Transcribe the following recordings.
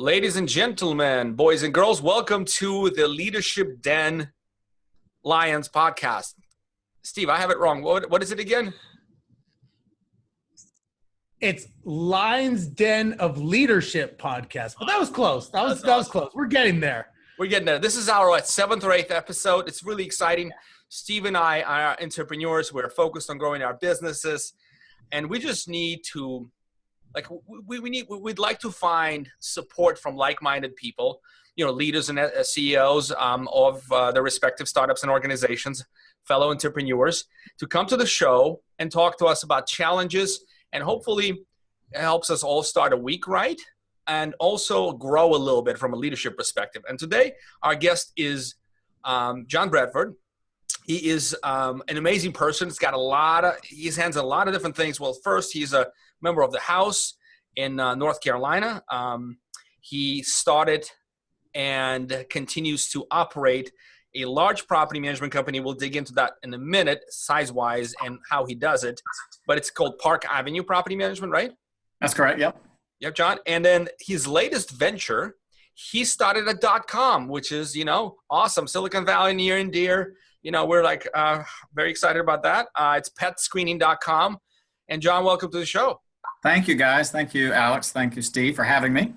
Ladies and gentlemen, boys and girls, welcome to the Leadership Den Lions podcast. Steve, I have it wrong. What is it again? It's Lions Den of Leadership podcast, but that was close. That was close. We're getting there. We're getting there. This is our seventh or eighth episode. It's really exciting. Steve and I are entrepreneurs. We're focused on growing our businesses, and we just need to, we'd like to find support from like-minded people, leaders and CEOs of the respective startups and organizations, fellow entrepreneurs, to come to the show and talk to us about challenges, and hopefully it helps us all start a week right and also grow a little bit from a leadership perspective. And today our guest is John Bradford. He is an amazing person. He hands a lot of different things. Well, first, he's a member of the House in North Carolina. He started and continues to operate a large property management company. We'll dig into that in a minute, size-wise, and how he does it. But it's called Park Avenue Property Management, right? That's correct, yep. Yep, John. And then his latest venture, he started a .com, which is, awesome. Silicon Valley near and dear. We're very excited about that. It's Petscreening.com. And John, welcome to the show. Thank you, guys. Thank you, Alex. Thank you, Steve, for having me.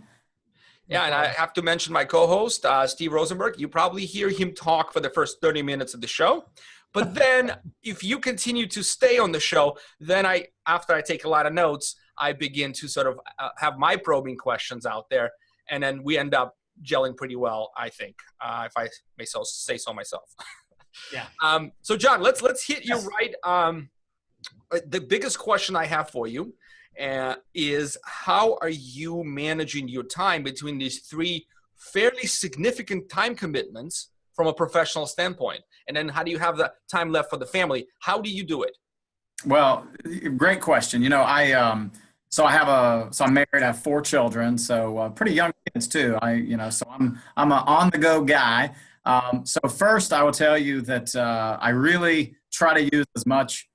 Yeah, and I have to mention my co-host, Steve Rozenberg. You probably hear him talk for the first 30 minutes of the show. But then if you continue to stay on the show, then after I take a lot of notes, I begin to sort of have my probing questions out there. And then we end up gelling pretty well, I think, if I may say so myself. Yeah. So, John, let's hit you right. The biggest question I have for you is how are you managing your time between these three fairly significant time commitments from a professional standpoint? And then how do you have the time left for the family? How do you do it? Well, great question. I'm married, I have 4 children, so pretty young kids too. So I'm an on-the-go guy. So first I will tell you that I really try to use as much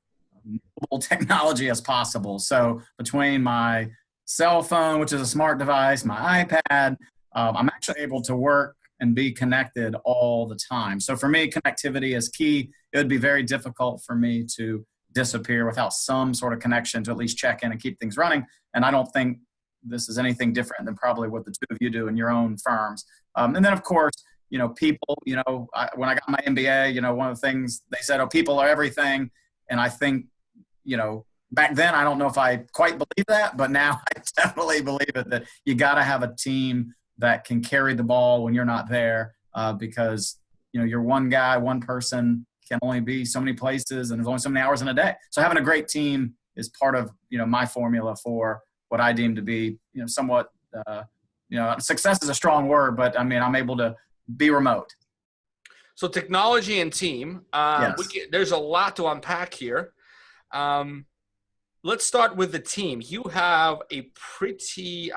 mobile technology as possible. So between my cell phone, which is a smart device, my iPad, I'm actually able to work and be connected all the time. So for me, connectivity is key. It would be very difficult for me to disappear without some sort of connection to at least check in and keep things running. And I don't think this is anything different than probably what the two of you do in your own firms. And then of course, people, when I got my MBA, one of the things they said, people are everything. And I think, back then, I don't know if I quite believe that, but now I definitely believe it, that you got to have a team that can carry the ball when you're not there, because, you're one guy, one person can only be so many places and there's only so many hours in a day. So having a great team is part of, my formula for what I deem to be, somewhat, success is a strong word, but I'm able to be remote. So technology and team, yes. There's a lot to unpack here. Let's start with the team. You have a pretty,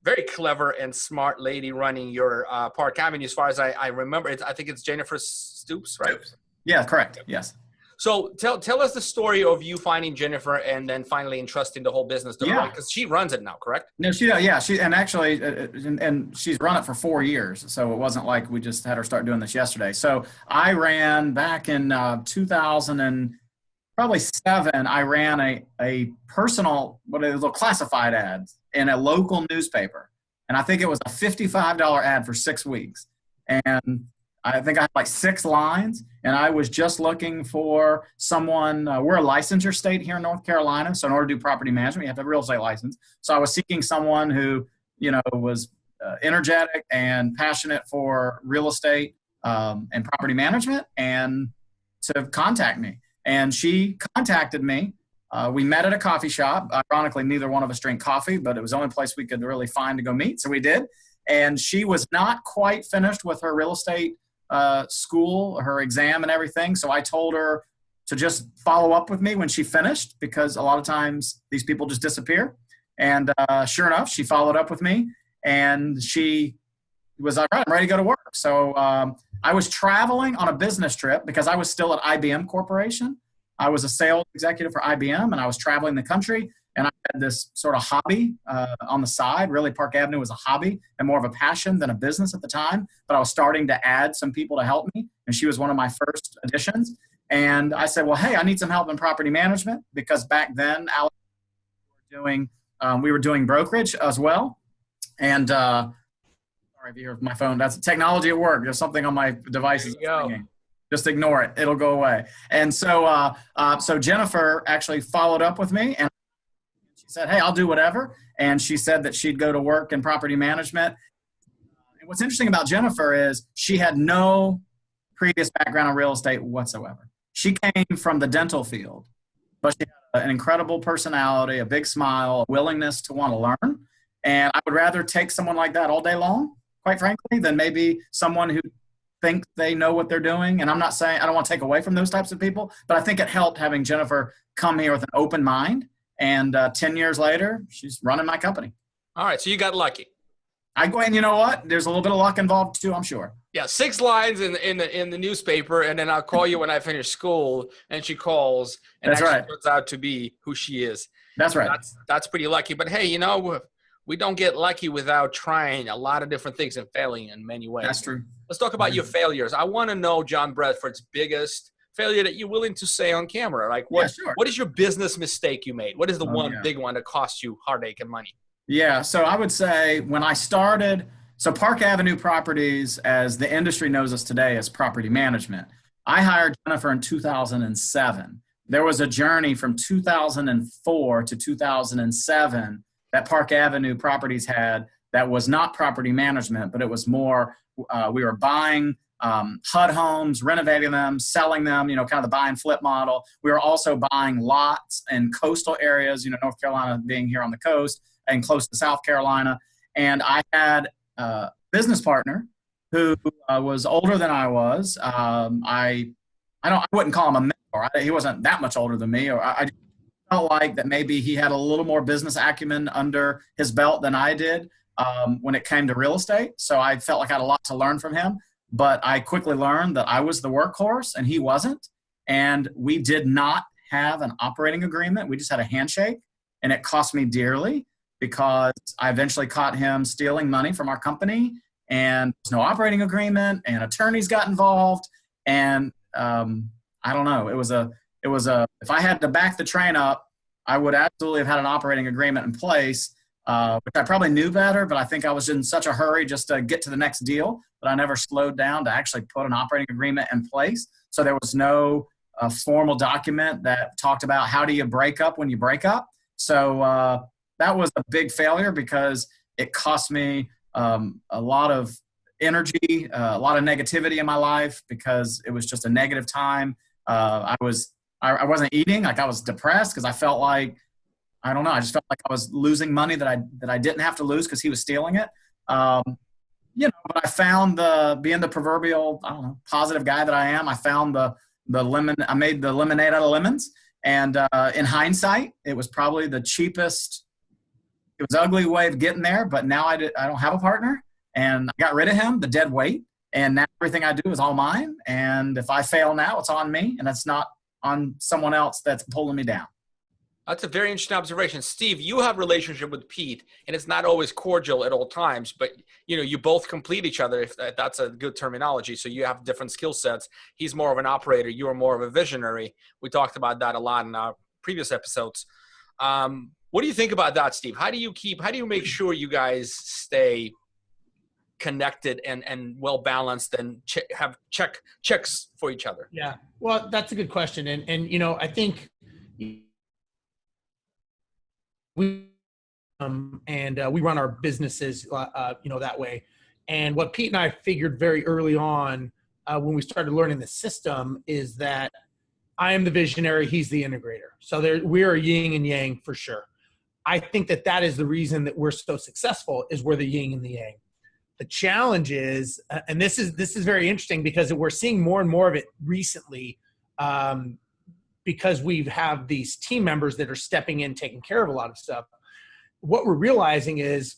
very clever and smart lady running your Park Avenue. As far as I remember, I think it's Jennifer Stoops, right? Yeah, correct. Yes. So tell us the story of you finding Jennifer and then finally entrusting the whole business to her, because she runs it now, correct? No, she's run it for 4 years. So it wasn't like we just had her start doing this yesterday. So I ran back in 2007. I ran a personal, a little classified ad in a local newspaper. And I think it was a $55 ad for 6 weeks. And I think I had 6 lines, and I was just looking for someone. We're a licensure state here in North Carolina. So in order to do property management, you have to have a real estate license. So I was seeking someone who, was energetic and passionate for real estate and property management, and to contact me. And she contacted me. We met at a coffee shop. Ironically, neither one of us drank coffee, but it was the only place we could really find to go meet. So we did. And she was not quite finished with her real estate school, her exam and everything. So I told her to just follow up with me when she finished, because a lot of times these people just disappear. And sure enough, she followed up with me, and she was like, right, I'm ready to go to work. So I was traveling on a business trip because I was still at IBM Corporation. I was a sales executive for IBM, and I was traveling the country. And I had this sort of hobby on the side. Really, Park Avenue was a hobby and more of a passion than a business at the time. But I was starting to add some people to help me. And she was one of my first additions. And I said, well, hey, I need some help in property management, because back then, Alex, we were doing brokerage as well. And sorry if you hear my phone. That's technology at work. There's something on my devices. Just ignore it. It'll go away. And so so Jennifer actually followed up with me, and she said, hey, I'll do whatever. And she said that she'd go to work in property management. And what's interesting about Jennifer is she had no previous background in real estate whatsoever. She came from the dental field, but she had an incredible personality, a big smile, a willingness to want to learn. And I would rather take someone like that all day long, quite frankly, than maybe someone who thinks they know what they're doing. And I'm not saying, I don't want to take away from those types of people, but I think it helped having Jennifer come here with an open mind. And 10 years later, she's running my company. All right. So you got lucky. And you know what? There's a little bit of luck involved too, I'm sure. Yeah, 6 lines in the newspaper, and then I'll call you when I finish school, and she calls, and That's right. turns out to be who she is. That's right. That's pretty lucky. But hey, we don't get lucky without trying a lot of different things and failing in many ways. That's true. Let's talk about your failures. I want to know John Bradford's biggest failure that you're willing to say on camera. Like what is your business mistake you made? What is the big one that cost you heartache and money? Yeah, so I would say when I started, so Park Avenue Properties, as the industry knows us today, as property management. I hired Jennifer in 2007. There was a journey from 2004 to 2007 that Park Avenue Properties had that was not property management, but it was more, we were buying HUD homes, renovating them, selling them, kind of the buy and flip model. We were also buying lots in coastal areas, North Carolina being here on the coast and close to South Carolina. And I had a business partner who was older than I was. I wouldn't call him a mentor. He wasn't that much older than me. Or I felt like that maybe he had a little more business acumen under his belt than I did when it came to real estate. So I felt like I had a lot to learn from him. But I quickly learned that I was the workhorse and he wasn't. And we did not have an operating agreement. We just had a handshake, and it cost me dearly because I eventually caught him stealing money from our company, and there's no operating agreement, and attorneys got involved. And I don't know, it was a, if I had to back the train up, I would absolutely have had an operating agreement in place, which I probably knew better, but I think I was in such a hurry just to get to the next deal that I never slowed down to actually put an operating agreement in place. So there was no formal document that talked about how do you break up when you break up. So that was a big failure because it cost me a lot of energy, a lot of negativity in my life because it was just a negative time. I wasn't eating, like I was depressed because I felt like, I don't know, I just felt like I was losing money that I didn't have to lose because he was stealing it. But I found being the proverbial, I don't know, positive guy that I am, I found the lemon, I made the lemonade out of lemons. And in hindsight, it was probably the cheapest, it was an ugly way of getting there, but now I don't have a partner, and I got rid of him, the dead weight, and now everything I do is all mine. And if I fail now, it's on me, and it's not on someone else that's pulling me down. That's a very interesting observation. Steve, you have a relationship with Pete, and it's not always cordial at all times, but you both complete each other, if that's a good terminology. So you have different skill sets. He's more of an operator. You are more of a visionary. We talked about that a lot in our previous episodes. What do you think about that, Steve? How do you make sure you guys stay connected and well-balanced and have checks for each other? Yeah, well, that's a good question. And I think we run our businesses, that way. And what Pete and I figured very early on when we started learning the system is that I am the visionary, he's the integrator. So we are yin and yang for sure. I think that is the reason that we're so successful is we're the yin and the yang. The challenge is, and this is very interesting because we're seeing more and more of it recently, because we have these team members that are stepping in, taking care of a lot of stuff. What we're realizing is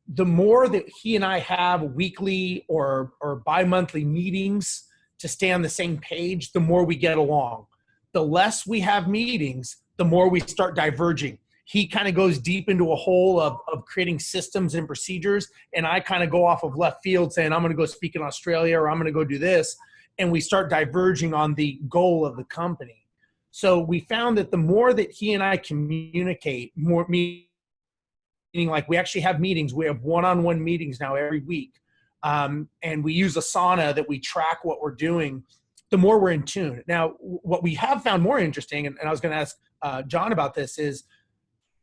the more that he and I have weekly or bi-monthly meetings to stay on the same page, the more we get along. The less we have meetings, the more we start diverging. he kind of goes deep into a hole of creating systems and procedures. And I kind of go off of left field saying, I'm going to go speak in Australia, or I'm going to go do this. And we start diverging on the goal of the company. So we found that the more that he and I communicate, more meaning like we actually have meetings. We have one-on-one meetings now every week. And we use Asana that we track what we're doing, the more we're in tune. Now, what we have found more interesting, and I was going to ask John about this, is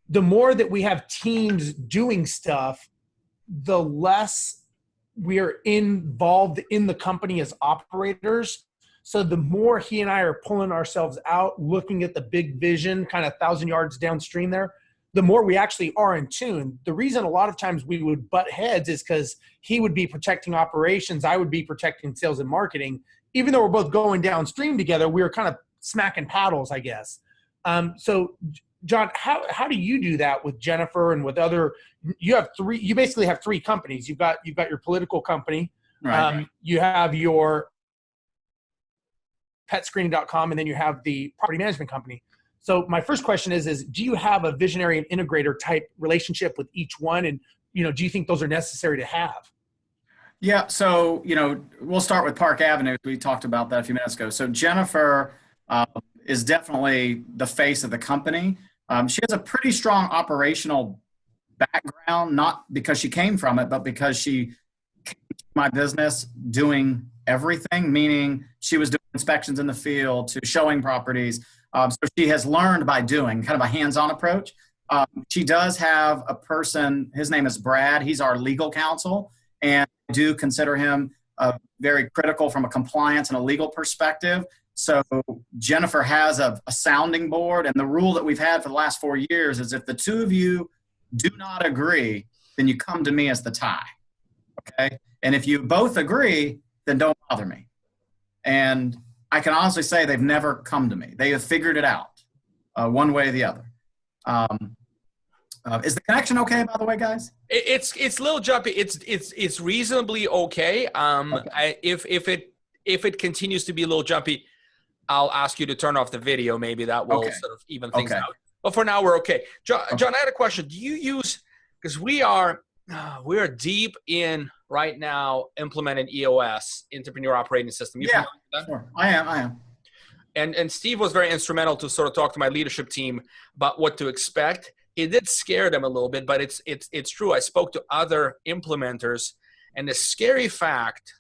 the more that we have teams doing stuff, the less we're involved in the company as operators. So the more he and I are pulling ourselves out, looking at the big vision, kind of 1,000 yards downstream there, the more we actually are in tune. The reason a lot of times we would butt heads is because he would be protecting operations, I would be protecting sales and marketing. Even though we're both going downstream together, we were kind of smacking paddles, I guess. So John, how do you do that with Jennifer and with other? You basically have three companies. You've got your political company, Right. You have your Petscreening.com, and then you have the property management company. So my first question is do you have a visionary and integrator type relationship with each one? And, do you think those are necessary to have? Yeah, so, we'll start with Park Avenue. We talked about that a few minutes ago. So Jennifer is definitely the face of the company. She has a pretty strong operational background, not because she came from it, but because she came to my business doing everything, meaning she was doing inspections in the field to showing properties. So she has learned by doing, kind of a hands-on approach. She does have a person, his name is Brad. He's our legal counsel, and I do consider him very critical from a compliance and a legal perspective. So Jennifer has a sounding board, and the rule that we've had for the last 4 years is if the two of you do not agree, then you come to me as the tie, okay? And if you both agree, then don't bother me. And I can honestly say they've never come to me. They have figured it out one way or the other. Is the connection okay, by the way, guys? It's a little jumpy. It's reasonably okay. Okay. If it continues to be a little jumpy, I'll ask you to turn off the video. Maybe that will sort of even things out. But for now, we're okay. John, I had a question. Do you use, because we are deep in right now implementing EOS, Entrepreneur Operating System. Yeah, sure. I am. And Steve was very instrumental to sort of talk to my leadership team about what to expect. It did scare them a little bit, but it's true. I spoke to other implementers, and the scary fact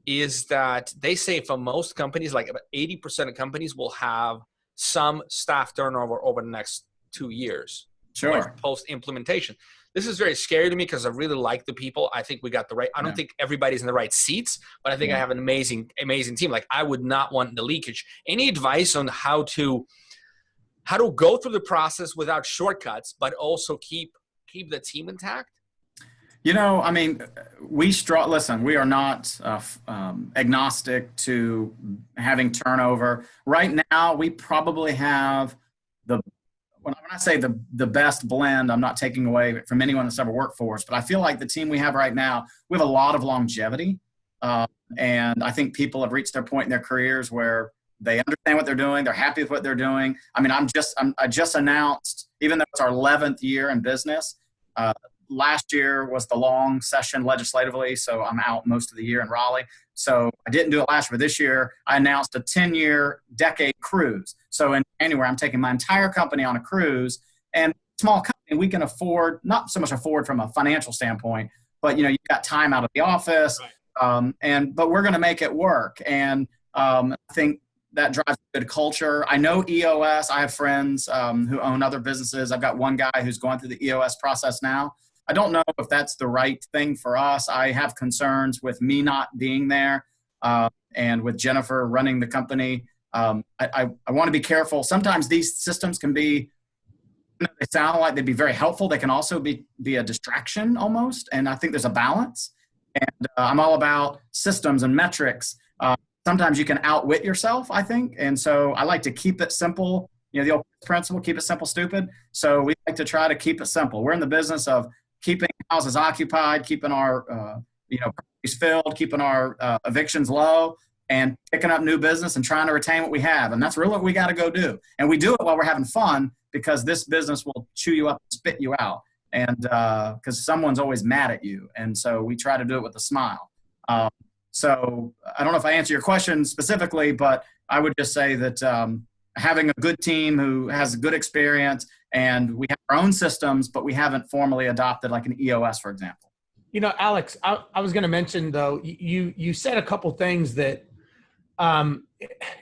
is that they say for most companies, like about 80% of companies will have some staff turnover over the next 2 years. Sure. Post-implementation. This is very scary to me because I really like the people. I think we got the right. I don't think everybody's in the right seats, but I think I have an amazing team. Like I would not want the leakage. Any advice on how to go through the process without shortcuts, but also keep the team intact? I mean, listen, we are not agnostic to having turnover. Right now, we probably have when I say the best blend, I'm not taking away from anyone that's ever worked for us, but I feel like the team we have right now, we have a lot of longevity. And I think people have reached their point in their careers where they understand what they're doing. They're happy with what they're doing. I mean, I just announced, even though it's our 11th year in business, last year was the long session legislatively, so I'm out most of the year in Raleigh. So I didn't do it last year, but this year I announced a 10-year decade cruise. So in January, I'm taking my entire company on a cruise. And small company, we can afford, not so much afford from a financial standpoint, but you've got time out of the office, right. But we're going to make it work. And I think that drives a good culture. I know EOS. I have friends who own other businesses. I've got one guy who's going through the EOS process now. I don't know if that's the right thing for us. I have concerns with me not being there and with Jennifer running the company. I want to be careful. Sometimes these systems can be, they sound like they'd be very helpful. They can also be a distraction almost. And I think there's a balance. And I'm all about systems and metrics. Sometimes you can outwit yourself, I think. And so I like to keep it simple. The old principle, keep it simple, stupid. So we like to try to keep it simple. We're in the business of keeping houses occupied, keeping our properties filled, keeping our evictions low, and picking up new business and trying to retain what we have. And that's really what we got to go do. And we do it while we're having fun because this business will chew you up and spit you out. And because someone's always mad at you. And so we try to do it with a smile. So I don't know if I answer your question specifically, but I would just say that having a good team who has good experience, and we have our own systems, but we haven't formally adopted like an EOS, for example. You know, Alex, I was going to mention, though, you said a couple things that,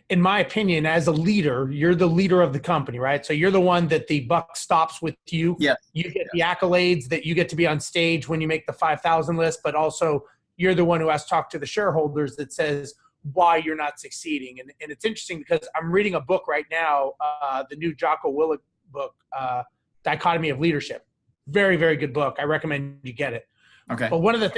in my opinion, as a leader, you're the leader of the company, right? So you're the one that the buck stops with you. Yes. You get the accolades that you get to be on stage when you make the 5,000 list, but also you're the one who has to talk to the shareholders that says why you're not succeeding. And it's interesting because I'm reading a book right now, the new Jocko Willink book, Dichotomy of Leadership. Very, very good book. I recommend you get it. Okay. But one of the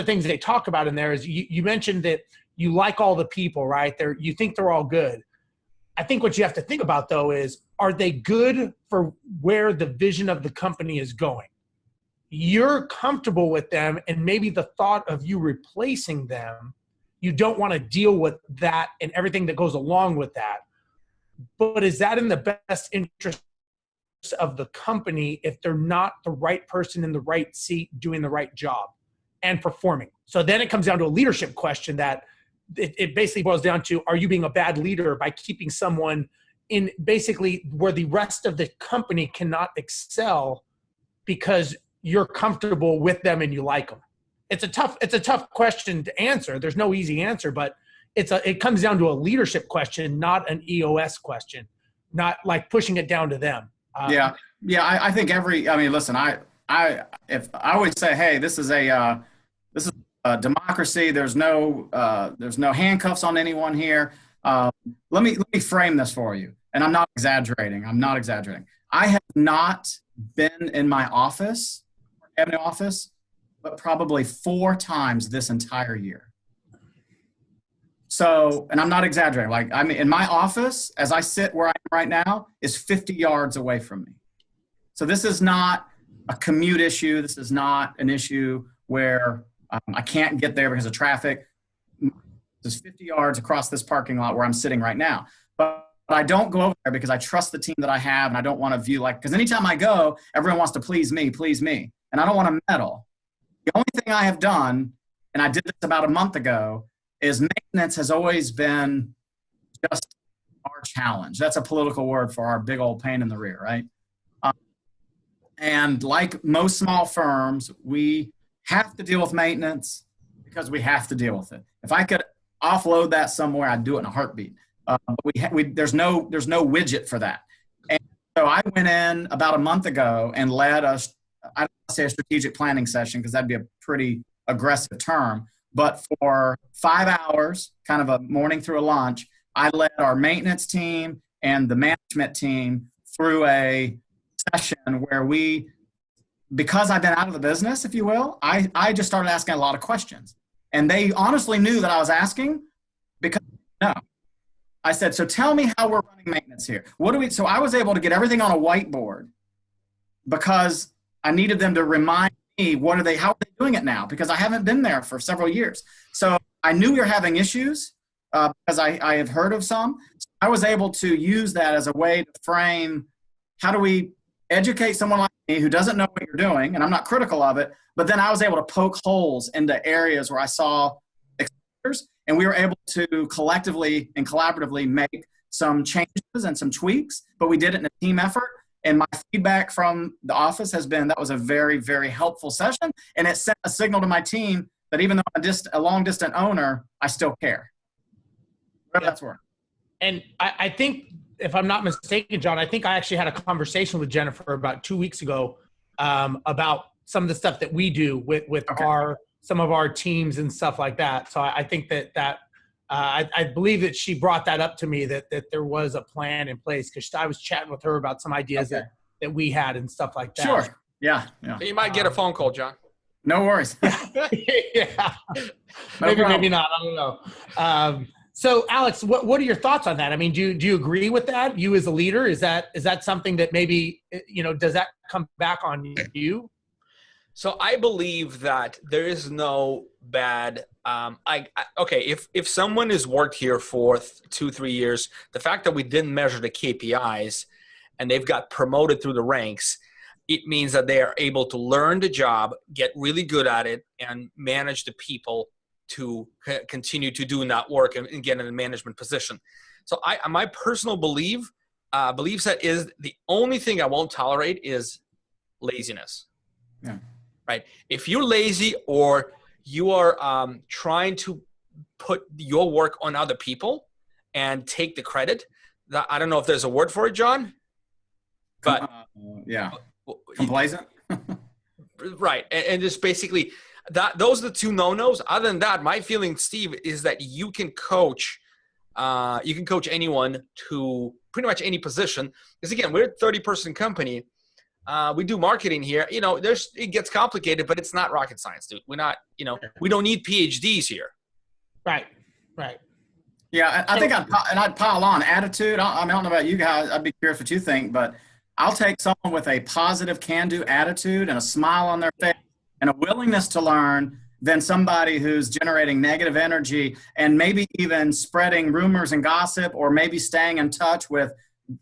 things they talk about in there is you mentioned that you like all the people, right? You think they're all good. I think what you have to think about, though, is are they good for where the vision of the company is going? You're comfortable with them, and maybe the thought of you replacing them, you don't want to deal with that and everything that goes along with that. But is that in the best interest of the company if they're not the right person in the right seat doing the right job and performing? So then it comes down to a leadership question that it basically boils down to, are you being a bad leader by keeping someone in basically where the rest of the company cannot excel because you're comfortable with them and you like them? It's a tough question to answer. There's no easy answer, but it comes down to a leadership question, not an EOS question, not like pushing it down to them. I think listen, I always say, hey, this is a democracy. There's no handcuffs on anyone here. Let me frame this for you. And I'm not exaggerating. I have not been in my office, cabinet office, but probably 4 times this entire year. So, and I'm not exaggerating. Like, I mean, in my office, as I sit where I am right now, is 50 yards away from me. So this is not a commute issue. This is not an issue where I can't get there because of traffic. There's 50 yards across this parking lot where I'm sitting right now. But I don't go over there because I trust the team that I have, and I don't want to view because anytime I go, everyone wants to please me. And I don't want to meddle. The only thing I have done, and I did this about a month ago, is maintenance has always been just our challenge. That's a political word for our big old pain in the rear, right? And like most small firms, we have to deal with maintenance because we have to deal with it. If I could offload that somewhere, I'd do it in a heartbeat. But there's no widget for that. And so I went in about a month ago and led I don't want to say a strategic planning session because that'd be a pretty aggressive term. But for 5 hours, kind of a morning through a lunch, I led our maintenance team and the management team through a session where because I've been out of the business, if you will, I just started asking a lot of questions. And they honestly knew that I was asking because no. I said, so tell me how we're running maintenance here. So I was able to get everything on a whiteboard because I needed them to remind me, how are they doing it now? Because I haven't been there for several years. So I knew we were having issues because I have heard of some. So I was able to use that as a way to frame, how do we educate someone like me who doesn't know what you're doing? And I'm not critical of it, but then I was able to poke holes into areas where I saw exposures, and we were able to collectively and collaboratively make some changes and some tweaks, but we did it in a team effort. And my feedback from the office has been that was a very, very helpful session. And it sent a signal to my team that even though I'm a long-distance owner, I still care. Whatever that's worth. And I think, if I'm not mistaken, John, I think I actually had a conversation with Jennifer about 2 weeks ago about some of the stuff that we do with okay. some of our teams and stuff like that. So I think that I believe that she brought that up to me, that there was a plan in place, because I was chatting with her about some ideas okay. that we had and stuff like that. Sure. Yeah. So you might get a phone call, John. No worries. Yeah. Maybe not. I don't know. So Alex, what are your thoughts on that? I mean, do you agree with that? You as a leader, is that something that maybe, does that come back on you? So I believe that there is no bad, if someone has worked here for 2-3 years, the fact that we didn't measure the KPIs and they've got promoted through the ranks, it means that they are able to learn the job, get really good at it, and manage the people to continue to do that work and get in a management position. So my personal belief set is the only thing I won't tolerate is laziness. Yeah. Right. If you're lazy or you are trying to put your work on other people and take the credit, that, I don't know if there's a word for it, John, but complacent. Right. And just basically those are the two no-nos. Other than that, my feeling, Steve, is that you can coach anyone to pretty much any position. Because again, we're a 30-person company. We do marketing here. It gets complicated, but it's not rocket science, dude. We're not, we don't need PhDs here. Right. Yeah, I think I'd pile on attitude. I don't know about you guys. I'd be curious what you think, but I'll take someone with a positive can-do attitude and a smile on their face and a willingness to learn than somebody who's generating negative energy and maybe even spreading rumors and gossip, or maybe staying in touch with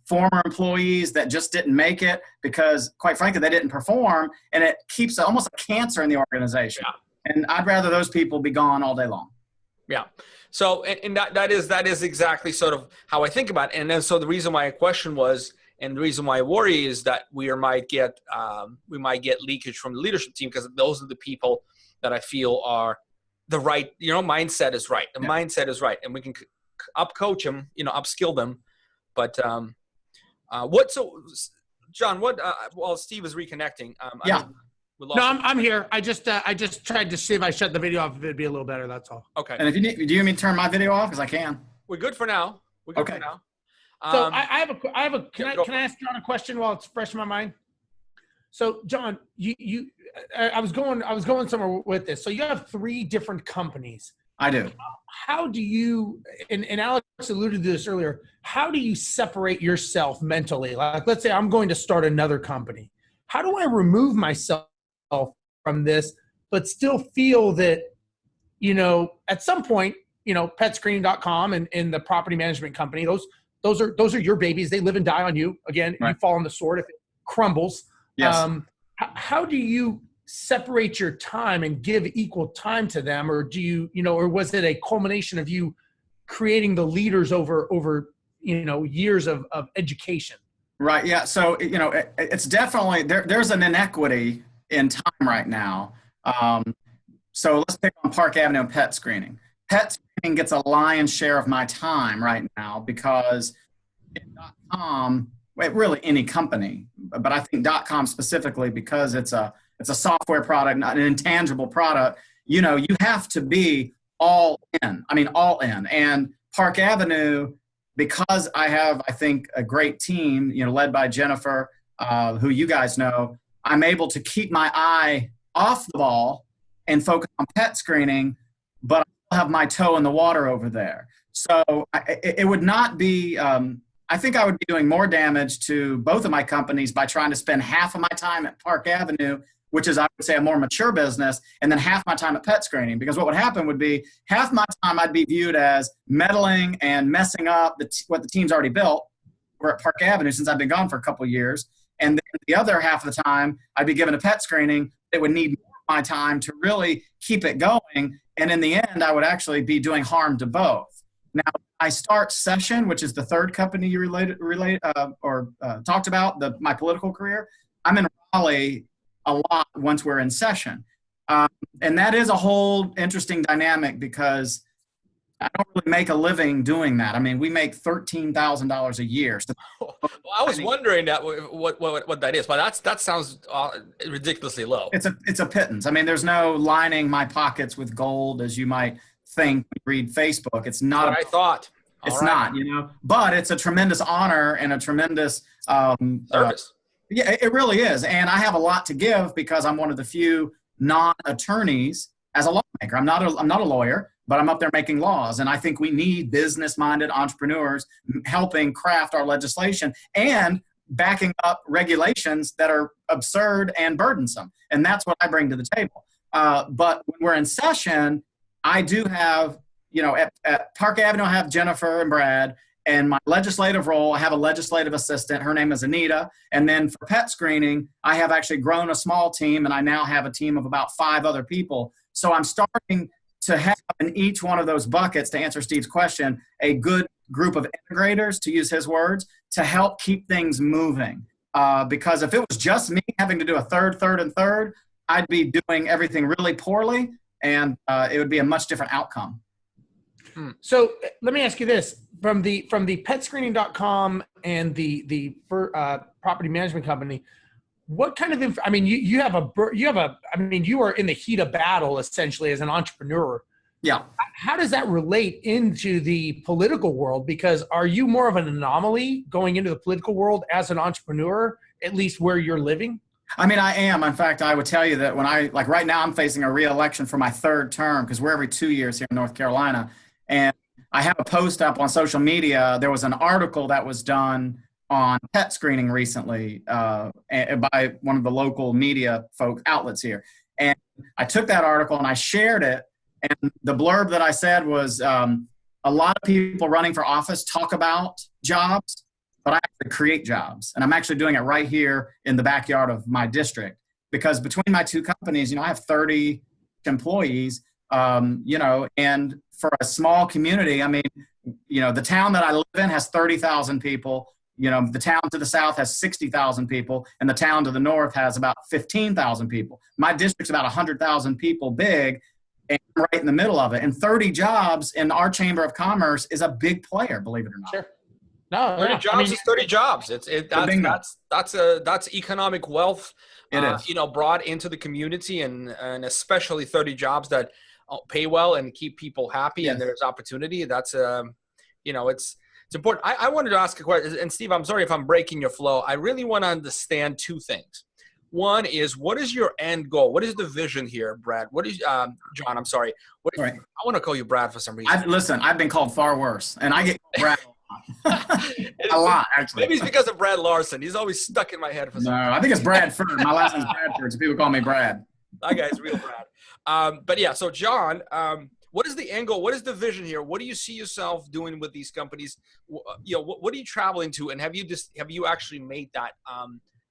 former employees that just didn't make it because, quite frankly, they didn't perform, and it keeps almost a cancer in the organization. Yeah. And I'd rather those people be gone all day long. Yeah. So, and that is exactly sort of how I think about it. And then, so the reason why I question was, and the reason why I worry is that we might get leakage from the leadership team, because those are the people that I feel are the right, mindset is right. The mindset is right. And we can up-coach them, upskill them. But John, while Steve is reconnecting, I'm here. I just tried to see if I shut the video off, if it'd be a little better. That's all. Okay. And if do you need me to turn my video off? Because I can. We're good for now. Okay. So I have a. Can I ask John a question while it's fresh in my mind? So John, I was going somewhere with this. So you have 3 different companies. I do. How do you, and Alex alluded to this earlier, how do you separate yourself mentally? Like, let's say I'm going to start another company. How do I remove myself from this, but still feel that, at some point, Petscreening.com and the property management company, those are your babies. They live and die on you. Again, right. You fall on the sword if it crumbles. Yes. How do you separate your time and give equal time to them, or do you, or was it a culmination of you creating the leaders over years of education? Right. Yeah. So it's definitely there's an inequity in time right now. So let's pick on Park Avenue and Petscreening. Petscreening gets a lion's share of my time right now because .com, really any company, but I think .com specifically because it's a software product, not an intangible product. You have to be all in. I mean, all in. And Park Avenue, because I have, I think, a great team, led by Jennifer, who you guys know, I'm able to keep my eye off the ball and focus on Petscreening, but I have my toe in the water over there. So it would not be, I think I would be doing more damage to both of my companies by trying to spend half of my time at Park Avenue, which is, I would say, a more mature business, and then half my time at Petscreening. Because what would happen would be half my time I'd be viewed as meddling and messing up what the team's already built. We're at Park Avenue since I've been gone for a couple of years. And then the other half of the time I'd be given to Petscreening. It would need more of my time to really keep it going. And in the end, I would actually be doing harm to both. Now, I start Session, which is the third company you talked about, my political career. I'm in Raleigh a lot once we're in Session. And that is a whole interesting dynamic because I don't really make a living doing that. I mean, we make $13,000 a year. So, well, I was wondering what that is, but that sounds ridiculously low. It's a pittance. I mean, there's no lining my pockets with gold, as you might think when you read Facebook. It's not what I thought. It's not, but it's a tremendous honor and a tremendous service. Yeah, it really is. And I have a lot to give because I'm one of the few non-attorneys as a lawmaker. I'm not a lawyer, but I'm up there making laws. And I think we need business-minded entrepreneurs helping craft our legislation and backing up regulations that are absurd and burdensome. And that's what I bring to the table. But when we're in Session, I do have, at Park Avenue, I have Jennifer and Brad. And my legislative role, I have a legislative assistant. Her name is Anita. And then for Petscreening, I have actually grown a small team, and I now have a team of about 5 other people. So I'm starting to have in each one of those buckets, to answer Steve's question, a good group of integrators, to use his words, to help keep things moving. Because if it was just me having to do a third, I'd be doing everything really poorly, and it would be a much different outcome. So let me ask you this: from the Petscreening.com and the property management company, what kind of I mean, you are in the heat of battle essentially as an entrepreneur. Yeah. How does that relate into the political world? Because are you more of an anomaly going into the political world as an entrepreneur, at least where you're living? I mean, I am. In fact, I would tell you that when right now I'm facing a re-election for my 3rd term, because we're every 2 years here in North Carolina. And I have a post up on social media. There was an article that was done on Petscreening recently by one of the local media outlets here. And I took that article and I shared it. And the blurb that I said was, a lot of people running for office talk about jobs, but I actually create jobs. And I'm actually doing it right here in the backyard of my district, because between my 2 companies, I have 30 employees, and for a small community, I mean, the town that I live in has 30,000 people. The town to the south has 60,000 people, and the town to the north has about 15,000 people. My district's about 100,000 people big, and I'm right in the middle of it. And 30 jobs in our Chamber of Commerce is a big player, believe it or not. Sure. No, 30 jobs is 30 jobs. That's economic wealth, it is. Brought into the community, and especially 30 jobs that pay well and keep people happy. Yes. And there's opportunity. That's it's important. I wanted to ask a question, and Steve, I'm sorry if I'm breaking your flow. I really want to understand 2 things. One is, what is your end goal? What is the vision here, Brad? What is John? I'm sorry. Right. I want to call you Brad for some reason. I've been called far worse, and I get Brad a lot, actually. Maybe it's because of Brad Larson. He's always stuck in my head for some reason. I think it's Bradford. My last name's Bradford, so people call me Brad. That guy's real Brad. But yeah, so John, what is the angle? What is the vision here? What do you see yourself doing with these companies? What are you traveling to? And have you actually made that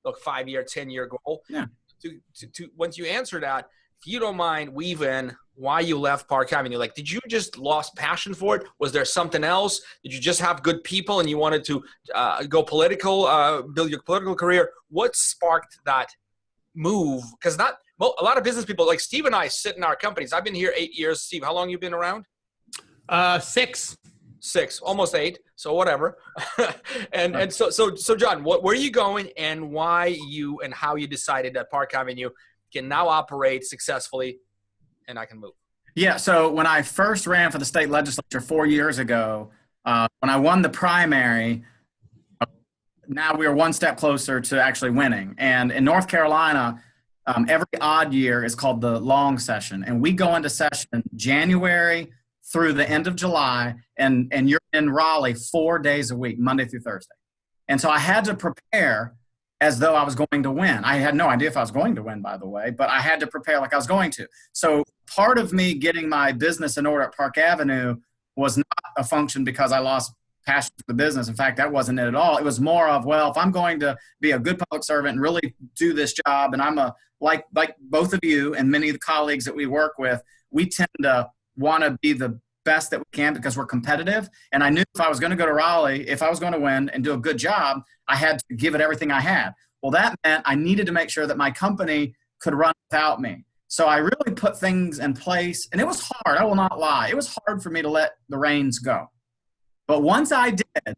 5-year, 10-year goal? Yeah. To once you answer that, if you don't mind, weave in why you left Park Avenue. Like, did you just lost passion for it? Was there something else? Did you just have good people and you wanted to go political, build your political career? What sparked that move? Because a lot of business people, like Steve and I, sit in our companies. I've been here 8 years. Steve, how long you been around? 6. 6, almost 8. So whatever. and so John, where are you going, and why you and how you decided that Park Avenue can now operate successfully and I can move? Yeah. So when I first ran for the state legislature 4 years ago, when I won the primary, now we are one step closer to actually winning. And in North Carolina, every odd year is called the long session. And we go into session January through the end of July, and you're in Raleigh 4 days a week, Monday through Thursday. And so I had to prepare as though I was going to win. I had no idea if I was going to win, by the way, but I had to prepare like I was going to. So part of me getting my business in order at Park Avenue was not a function because I lost passion for the business. In fact, that wasn't it at all. It was more of, well, if I'm going to be a good public servant and really do this job, and I'm like both of you and many of the colleagues that we work with, we tend to want to be the best that we can because we're competitive. And I knew if I was going to go to Raleigh, if I was going to win and do a good job, I had to give it everything I had. Well, that meant I needed to make sure that my company could run without me. So I really put things in place, and it was hard. I will not lie. It was hard for me to let the reins go. But once I did,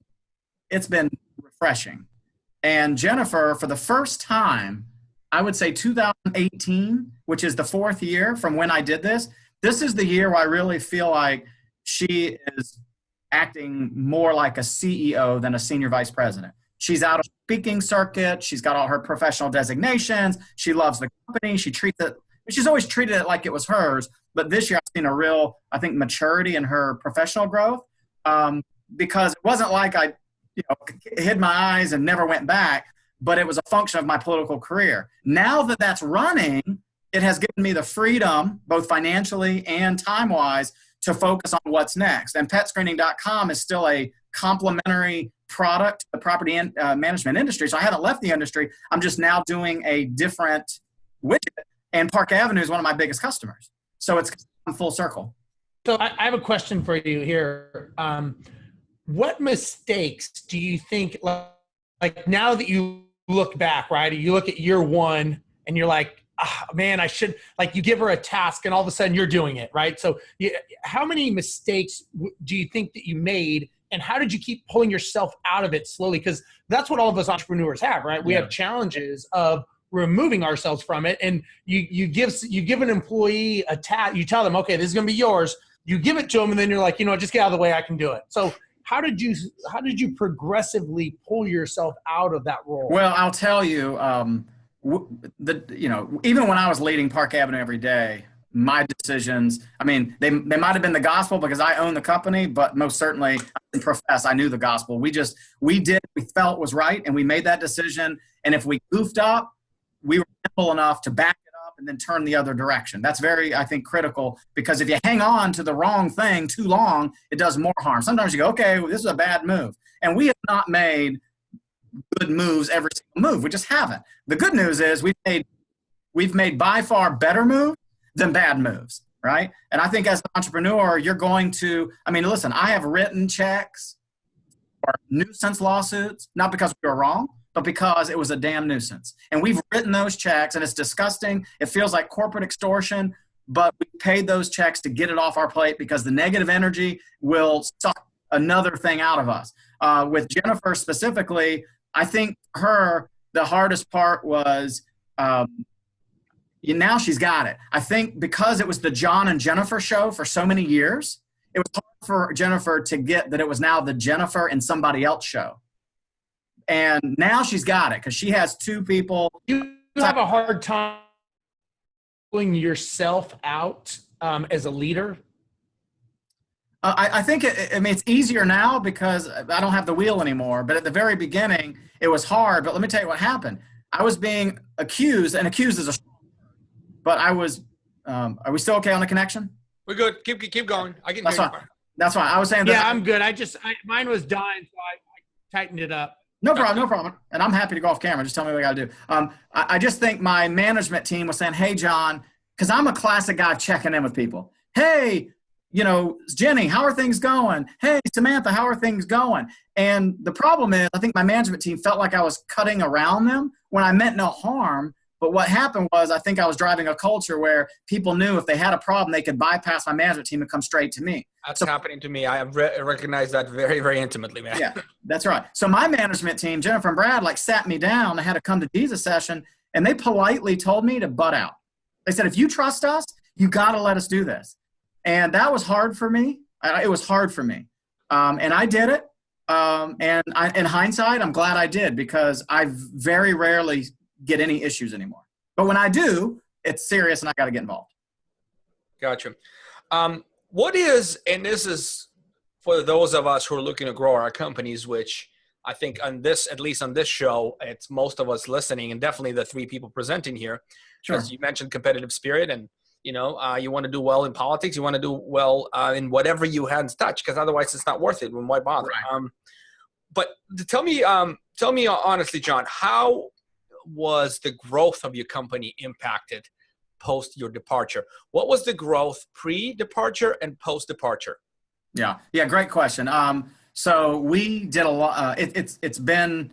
it's been refreshing. And Jennifer, for the first time, I would say 2018, which is the 4th year from when I did this, this is the year where I really feel like she is acting more like a CEO than a senior vice president. She's out on the speaking circuit. She's got all her professional designations. She loves the company. She's always treated it like it was hers. But this year I've seen a real, I think, maturity in her professional growth, because it wasn't like I hid my eyes and never went back, but it was a function of my political career. Now that that's running, it has given me the freedom, both financially and time-wise, to focus on what's next. And Petscreening.com is still a complementary product to the property management industry. So I haven't left the industry. I'm just now doing a different widget, and Park Avenue is one of my biggest customers. So it's full circle. So I have a question for you here. What mistakes do you think, like now that you look back, right? You look at year one and you're like, man, I should, like you give her a task and all of a sudden you're doing it, right? So how many mistakes do you think that you made, and how did you keep pulling yourself out of it slowly? Because that's what all of us entrepreneurs have, right? We have challenges of removing ourselves from it. And you give an employee a task, you tell them, okay, this is going to be yours. You give it to them, and then you're like, just get out of the way. I can do it. So how did you progressively pull yourself out of that role? Well, I'll tell you, even when I was leading Park Avenue every day, my decisions, I mean, they might have been the gospel because I own the company, but most certainly I didn't profess I knew the gospel. We felt was right, and we made that decision. And if we goofed up, we were nimble enough to back it up and then turn the other direction. That's very, I think, critical, because if you hang on to the wrong thing too long, it does more harm. Sometimes you go, okay, well, this is a bad move. And we have not made good moves every single move. We just haven't. The good news is we've made by far better moves than bad moves, right? And I think as an entrepreneur, you're going to, listen, I have written checks or nuisance lawsuits, not because we were wrong, but because it was a damn nuisance. And we've written those checks, and it's disgusting. It feels like corporate extortion, but we paid those checks to get it off our plate because the negative energy will suck another thing out of us. With Jennifer specifically, I think the hardest part was now she's got it. I think because it was the John and Jennifer show for so many years, it was hard for Jennifer to get that it was now the Jennifer and somebody else show. And now she's got it because she has two people. You have a hard time pulling yourself out as a leader? I think it's easier now because I don't have the wheel anymore. But at the very beginning, it was hard. But let me tell you what happened. I was being accused, and accused is a strong word, but I was, are we still okay on the connection? We're good. Keep going. I can That's hear fine. you. That's fine. I was saying that. Yeah, I'm good. Mine was dying, so I tightened it up. No problem. And I'm happy to go off camera. Just tell me what I got to do. I just think my management team was saying, hey, John, because I'm a classic guy checking in with people. Hey, Jenny, how are things going? Hey, Samantha, how are things going? And the problem is, I think my management team felt like I was cutting around them when I meant no harm. But what happened was, I think I was driving a culture where people knew if they had a problem, they could bypass my management team and come straight to me. That's happening to me. I have recognized that very, very intimately, man. Yeah, that's right. So my management team, Jennifer and Brad, sat me down. I had a come to Jesus session, and they politely told me to butt out. They said, if you trust us, you got to let us do this. And that was hard for me. It was hard for me. And I did it. In hindsight, I'm glad I did, because I very rarely get any issues anymore. But when I do, it's serious and I got to get involved. Gotcha. What is, and this is for those of us who are looking to grow our companies, which I think on this, at least on this show, it's most of us listening, and definitely the three people presenting here. Sure. As you mentioned, competitive spirit, and you want to do well in politics, you want to do well in whatever you hands touch, because otherwise it's not worth it. Why bother? Right. But tell me honestly, John, how was the growth of your company impacted post your departure? What was the growth pre-departure and post-departure? Yeah, great question. So we did a lot. It's been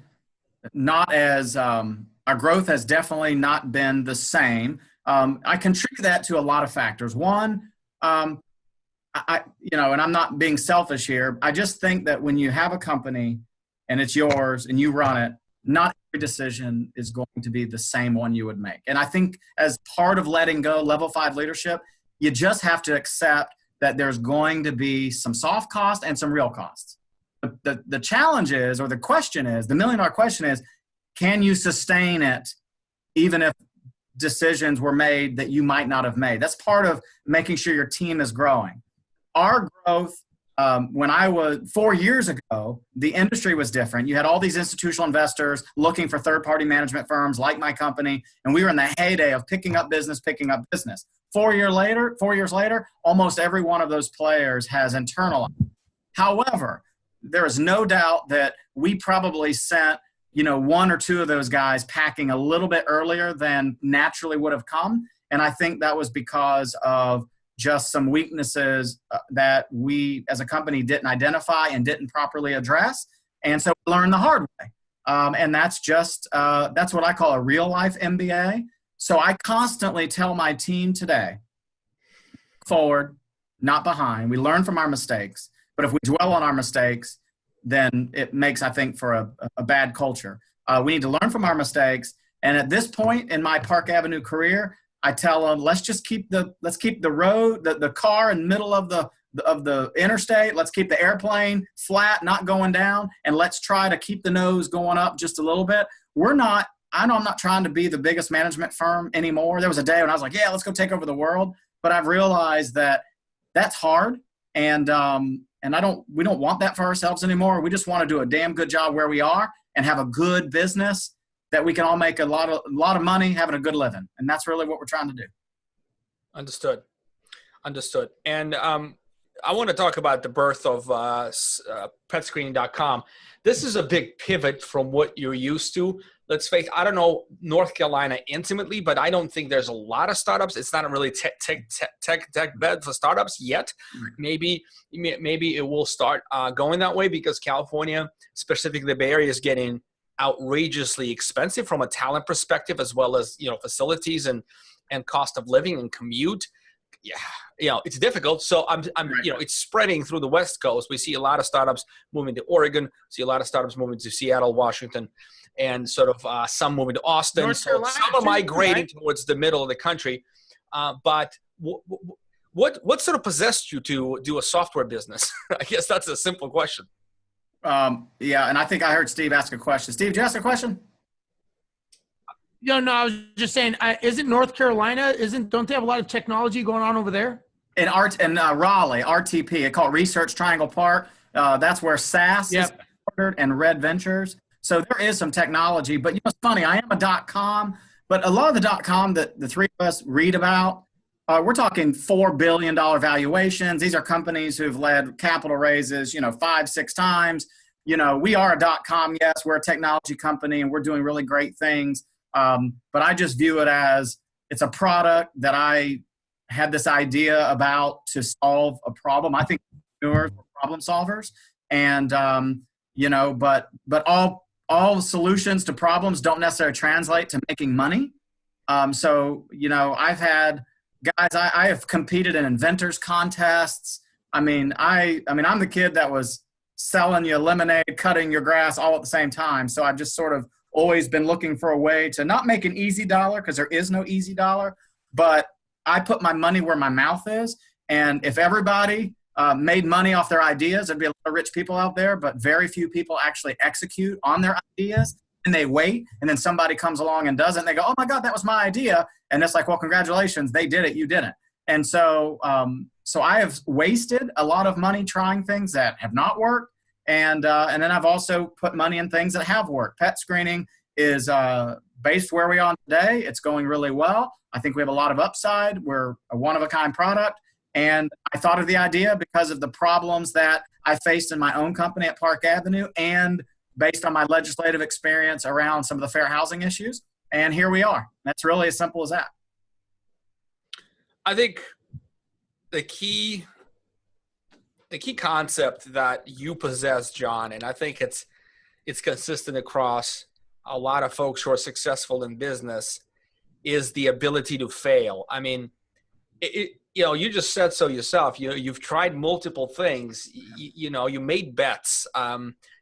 not as our growth has definitely not been the same. I contribute that to a lot of factors. One, and I'm not being selfish here. I just think that when you have a company and it's yours and you run it, not every decision is going to be the same one you would make. And I think as part of letting go, level 5 leadership, you just have to accept that there's going to be some soft cost and some real costs. The challenge is, or the question is, the $1 million question is, can you sustain it even if decisions were made that you might not have made? That's part of making sure your team is growing. Our growth, when I was 4 years ago, the industry was different. You had all these institutional investors looking for third-party management firms like my company, and we were in the heyday of picking up business. 4 years later, almost every one of those players has internalized. However, there is no doubt that we probably sent, one or two of those guys packing a little bit earlier than naturally would have come. And I think that was because of just some weaknesses that we as a company didn't identify and didn't properly address. And so we learned the hard way. And that's what I call a real life MBA. So I constantly tell my team today, forward, not behind. We learn from our mistakes, but if we dwell on our mistakes, then it makes, I think, for a bad culture. We need to learn from our mistakes. And at this point in my Park Avenue career, I tell them, let's keep the road, the car in the middle of the interstate. Let's keep the airplane flat, not going down. And let's try to keep the nose going up just a little bit. I know I'm not trying to be the biggest management firm anymore. There was a day when I was like, yeah, let's go take over the world. But I've realized that that's hard. And we don't want that for ourselves anymore. We just want to do a damn good job where we are and have a good business that we can all make a lot of money having a good living. And that's really what we're trying to do. Understood. And I want to talk about the birth of Petscreening.com. This is a big pivot from what you're used to. Let's face it, I don't know North Carolina intimately, but I don't think there's a lot of startups. It's not a really tech bed for startups yet. Right. Maybe it will start going that way because California, specifically the Bay Area, is getting outrageously expensive from a talent perspective, as well as facilities and cost of living and commute. Yeah, it's difficult. So I'm it's spreading through the West Coast. We see a lot of startups moving to Oregon. See a lot of startups moving to Seattle, Washington, and sort of some moving to Austin. North Carolina, some are migrating towards the middle of the country. But what sort of possessed you to do a software business? I guess that's a simple question. Yeah, and I think I heard Steve ask a question. Steve, did you ask a question? No, I was just saying, isn't North Carolina, don't they have a lot of technology going on over there? In Raleigh, RTP, they call it Research Triangle Park. That's where SAS is headquartered and Red Ventures. So there is some technology, but it's funny, I am a .com, but a lot of the .com that the three of us read about, we're talking $4 billion valuations. These are companies who've led capital raises, 5-6 times. We are a .com, yes, we're a technology company and we're doing really great things. But I just view it as it's a product that I had this idea about to solve a problem. I think entrepreneurs are problem solvers, and but all solutions to problems don't necessarily translate to making money. So I've had guys. I have competed in inventors contests. I'm the kid that was selling you lemonade, cutting your grass all at the same time. So I've just sort of always been looking for a way to not make an easy dollar, because there is no easy dollar, but I put my money where my mouth is. And if everybody made money off their ideas, there'd be a lot of rich people out there, but very few people actually execute on their ideas, and they wait. And then somebody comes along and does it, and they go, oh my God, that was my idea. And it's like, well, congratulations, they did it, you didn't. And so I have wasted a lot of money trying things that have not worked. And then I've also put money in things that have worked. Petscreening is based where we are today. It's going really well. I think we have a lot of upside. We're a one-of-a-kind product. And I thought of the idea because of the problems that I faced in my own company at Park Avenue, and based on my legislative experience around some of the fair housing issues. And here we are. That's really as simple as that. I think the key concept that you possess, John, and I think it's consistent across a lot of folks who are successful in business, is the ability to fail. I mean, you just said so yourself. You've tried multiple things. You made bets,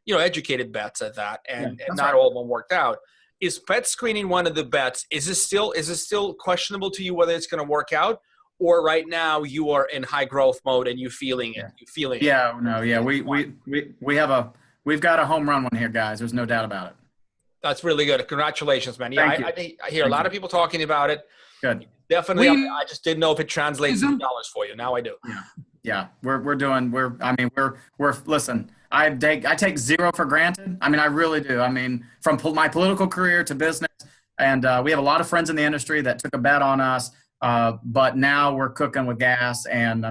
educated bets at that, and not all of them worked out. Is Petscreening one of the bets? Is it still questionable to you whether it's going to work out? Or right now you are in high growth mode and you're feeling it. Yeah, no, yeah. We've got a home run one here, guys. There's no doubt about it. That's really good. Congratulations, man. Yeah, I hear a lot of people talking about it. Good. Definitely. I just didn't know if it translates into dollars for you. Now I do. Yeah. Listen, I take zero for granted. I really do. From my political career to business, and we have a lot of friends in the industry that took a bet on us. But now we're cooking with gas, and I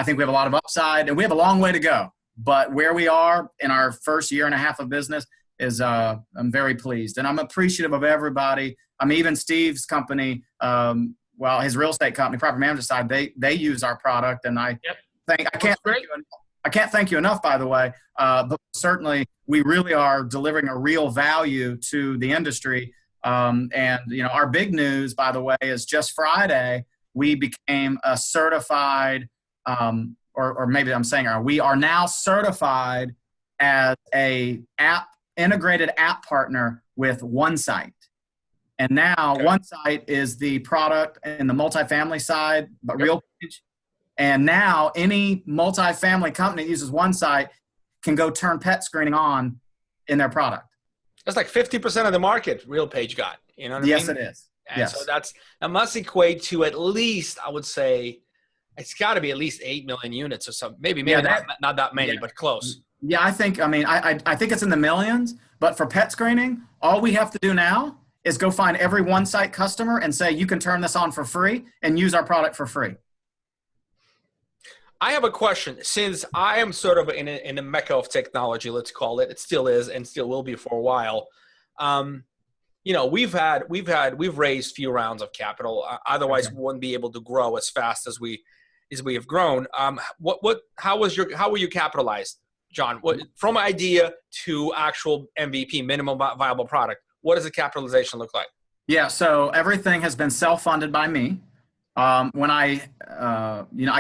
think we have a lot of upside, and we have a long way to go. But where we are in our first year and a half of business is I'm very pleased. And I'm appreciative of everybody. I mean, even Steve's company, his real estate company, property management side, they use our product. And I can't thank you enough, by the way. But certainly we really are delivering a real value to the industry. Our big news, by the way, is just Friday, we became a certified, or maybe I'm saying we are now certified as a integrated app partner with OneSite. And now OneSite is the product in the multifamily side, but RealPage. And now any multifamily company that uses OneSite can go turn Petscreening on in their product. That's like 50% of the market RealPage got. You know what I mean? Yes, it is. And yes. So that must equate to at least, I would say, it's got to be at least 8 million units or something. Maybe not that many, but close. Yeah, I think it's in the millions. But for Petscreening, all we have to do now is go find every OneSite customer and say, you can turn this on for free and use our product for free. I have a question. Since I am sort of in a mecca of technology, let's call it, it still is and still will be for a while. We've raised few rounds of capital. Otherwise, we wouldn't be able to grow as fast as we have grown. How were you capitalized, John? From idea to actual MVP, minimum viable product? What does the capitalization look like? Yeah, so everything has been self-funded by me. When I